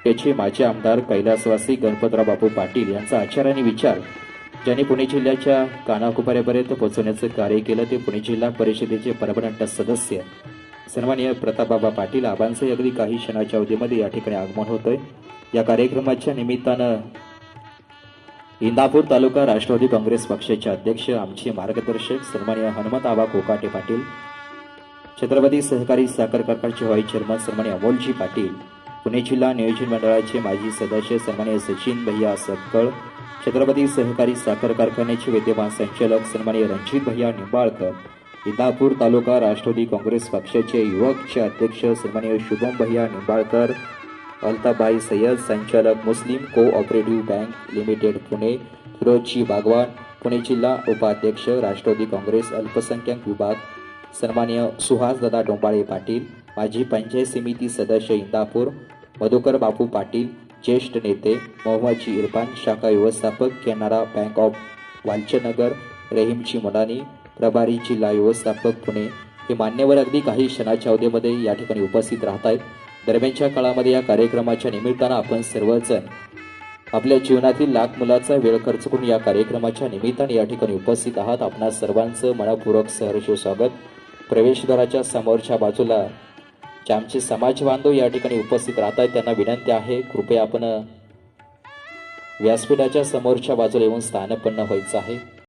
याचे माजी आमदार कैलासवासी गणपतराव बापू पाटील यांचा आचार आणि विचार ज्यांनी पुणे जिल्ह्याच्या कानाकोपऱ्यापर्यंत पोहोचवण्याचं कार्य केलं ते पुणे जिल्हा परिषदेचे परमनंट सदस्य सन्माननीय प्रतापबाबा पाटील आबांचे अगदी काही क्षणाच्या अवधीमध्ये या ठिकाणी आगमन होतंय। या कार्यक्रमाच्या निमित्तानं इंदापूर तालुका राष्ट्रवादी काँग्रेस पक्षाचे अध्यक्ष आमचे मार्गदर्शक सन्माननीय हनुमंत आबा कोकाटे पाटील, छत्रपती सहकारी साखर कारखान्याचे व्हाईस चेअरमन सन्माननीय अमोलजी पाटील, पुणे जिल्हा नियोजन मंडळाचे माजी सदस्य सन्माननीय सचिन भैया सपकळ, छत्रपती सहकारी साखर कारखान्याचे विद्यमान संचालक सन्माननीय रणजित भैया निंबाळकर, इंदापूर तालुका राष्ट्रवादी काँग्रेस पक्षाचे युवकचे अध्यक्ष सन्माननीय शुभम भैया निंबाळकर, अल्ताबाई सय्यद संचालक Muslim cooperative bank limited Pune, Firozji Bagwan, Pune जिल्हा उपाध्यक्ष राष्ट्रवादी काँग्रेस अल्पसंख्याक विभाग सन्माननीय सुहासदादा डोंबाळे पाटील, माजी पंचायत समिती सदस्य इंदापूर मधुकर बापू पाटील, ज्येष्ठ नेते मोहम्मदजी इरफान, शाखा व्यवस्थापक कॅनरा बँक ऑफ वालचनगर रहीमजी मुलानी, प्रभारी जिल्हा व्यवस्थापक पुणे हे मान्यवर अगदी काही क्षणाच्या अवधीमध्ये या ठिकाणी उपस्थित राहत आहेत। दरम्यानच्या काळामध्ये या कार्यक्रमाच्या निमित्तानं आपण सर्वजण आपल्या जीवनातील लाख मुलाचा वेळ खर्च करून या कार्यक्रमाच्या निमित्ताने या ठिकाणी उपस्थित आहात। आपणा सर्वांचं मनपूर्वक सहर्ष स्वागत। प्रवेशद्वाराच्या समोरच्या बाजूला जे आमचे समाज बांधव या ठिकाणी उपस्थित राहत आहेत त्यांना विनंती आहे कृपया आपण व्यासपीठाच्या समोरच्या बाजूला येऊन स्थानपन्न व्हायचं आहे।